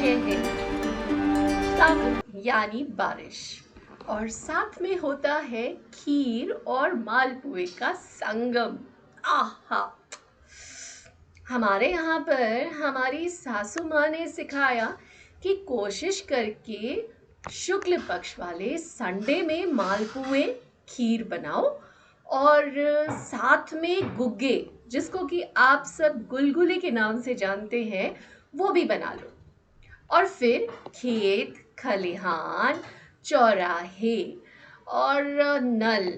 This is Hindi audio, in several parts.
रहे हैं सावन यानी बारिश, और साथ में होता है खीर और मालपुए का संगम। आहा। हमारे यहाँ पर हमारी सासू माँ ने सिखाया कि कोशिश करके शुक्ल पक्ष वाले संडे में मालपुए खीर बनाओ, और साथ में गुग्गे, जिसको कि आप सब गुलगुले के नाम से जानते हैं, वो भी बना लो। और फिर खेत, खलिहान, चौराहे और नल,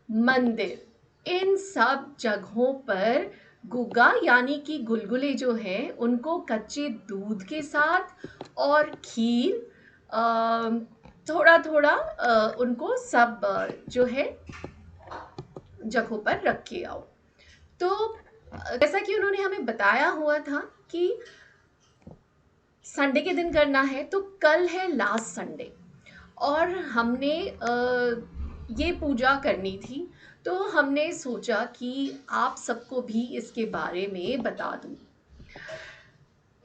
मंदिर, इन सब जगहों पर गुग्गा यानी कि गुलगुले जो हैं उनको कच्चे दूध के साथ और खीर थोड़ा थोड़ा उनको सब जो है जगहों पर रख के आओ। तो जैसा कि उन्होंने हमें बताया हुआ था कि संडे के दिन करना है, तो कल है लास्ट संडे और हमने ये पूजा करनी थी। तो हमने सोचा कि आप सबको भी इसके बारे में बता दूं।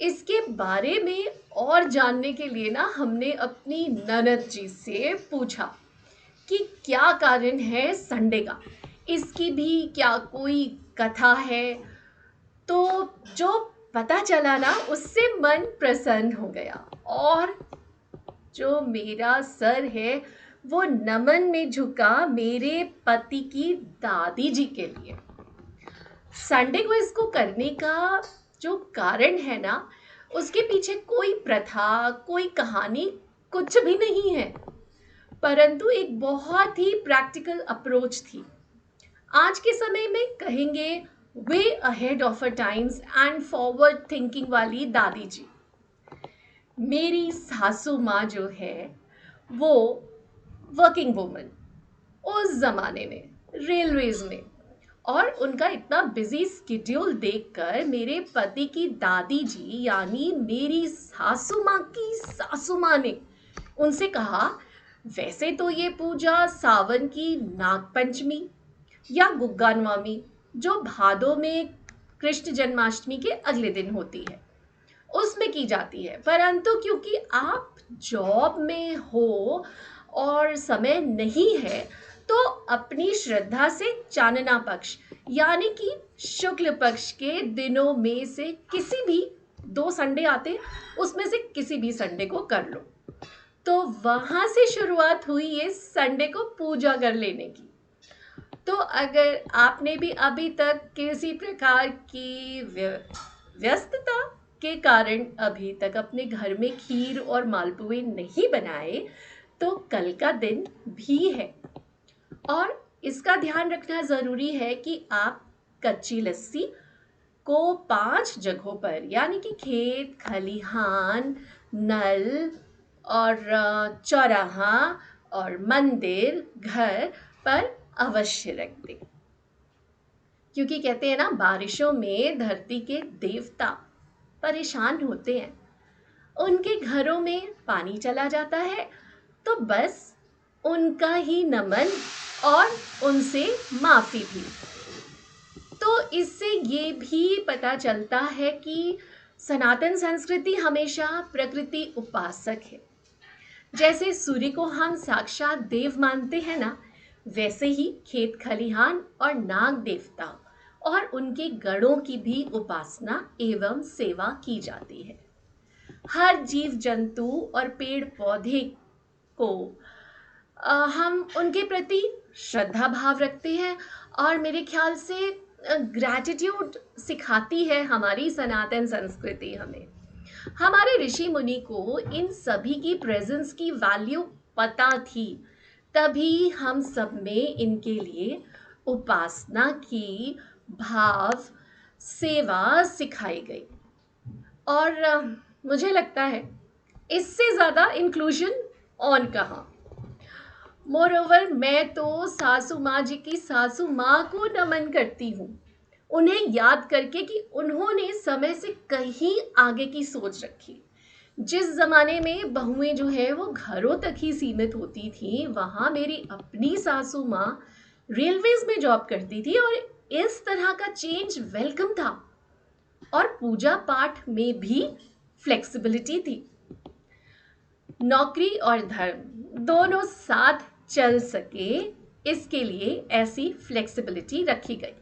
इसके बारे में और जानने के लिए ना हमने अपनी ननद जी से पूछा कि क्या कारण है संडे का, इसकी भी क्या कोई कथा है। तो जो पता चला ना, उससे मन प्रसन्न हो गया, और जो मेरा सर है वो नमन में झुका मेरे पति की दादी जी के लिए। संडे को इसको करने का जो कारण है ना, उसके पीछे कोई प्रथा, कोई कहानी कुछ भी नहीं है, परंतु एक बहुत ही प्रैक्टिकल अप्रोच थी। आज के समय में कहेंगे way ahead of a times and forward thinking वाली दादी जी। मेरी सासू माँ जो है वो वर्किंग वुमन, उस जमाने में रेलवेज में, और उनका इतना बिजी स्केड्यूल देखकर मेरे पति की दादी जी यानी मेरी सासू माँ की सासू माँ ने उनसे कहा, वैसे तो ये पूजा सावन की नाग पंचमी या गुग्गा नवमी, जो भादों में कृष्ण जन्माष्टमी के अगले दिन होती है, उसमें की जाती है, परंतु क्योंकि आप जॉब में हो और समय नहीं है, तो अपनी श्रद्धा से चानना पक्ष यानी कि शुक्ल पक्ष के दिनों में से किसी भी 2 संडे आते, उसमें से किसी भी संडे को कर लो। तो वहां से शुरुआत हुई ये संडे को पूजा कर लेने की। तो अगर आपने भी अभी तक किसी प्रकार की व्यस्तता के कारण अभी तक अपने घर में खीर और मालपुए नहीं बनाए, तो कल का दिन भी है, और इसका ध्यान रखना ज़रूरी है कि आप कच्ची लस्सी को 5 जगहों पर यानी कि खेत, खलिहान, नल और चौराहा और मंदिर, घर पर अवश्य रख दें। क्योंकि कहते हैं ना, बारिशों में धरती के देवता परेशान होते हैं, उनके घरों में पानी चला जाता है, तो बस उनका ही नमन और उनसे माफी भी। तो इससे ये भी पता चलता है कि सनातन संस्कृति हमेशा प्रकृति उपासक है। जैसे सूर्य को हम साक्षात देव मानते हैं ना, वैसे ही खेत खलिहान और नाग देवता और उनके गणों की भी उपासना एवं सेवा की जाती है। हर जीव जंतु और पेड़ पौधे को हम उनके प्रति श्रद्धा भाव रखते हैं, और मेरे ख्याल से ग्रैटिट्यूड सिखाती है हमारी सनातन संस्कृति हमें। हमारे ऋषि मुनि को इन सभी की प्रेजेंस की वैल्यू पता थी, तभी हम सब में इनके लिए उपासना की भाव सेवा सिखाई गई। और मुझे लगता है इससे ज़्यादा इंक्लूजन ऑन कहाँ। मोर ओवर, मैं तो सासू माँ जी की सासू माँ को नमन करती हूँ, उन्हें याद करके कि उन्होंने समय से कहीं आगे की सोच रखी। जिस ज़माने में बहुएं जो है वो घरों तक ही सीमित होती थी, वहाँ मेरी अपनी सासू माँ रेलवेज में जॉब करती थी, और इस तरह का चेंज वेलकम था, और पूजा पाठ में भी फ्लेक्सिबिलिटी थी। नौकरी और धर्म दोनों साथ चल सके, इसके लिए ऐसी फ्लेक्सिबिलिटी रखी गई।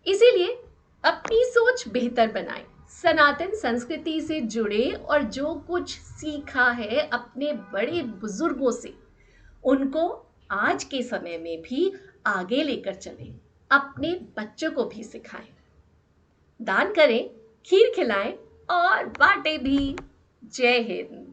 इसीलिए अपनी सोच बेहतर बनाएं, सनातन संस्कृति से जुड़े और जो कुछ सीखा है अपने बड़े बुजुर्गों से, उनको आज के समय में भी आगे लेकर चलें, अपने बच्चों को भी सिखाएं। दान करें, खीर खिलाएं और बांटे भी। जय हिंद।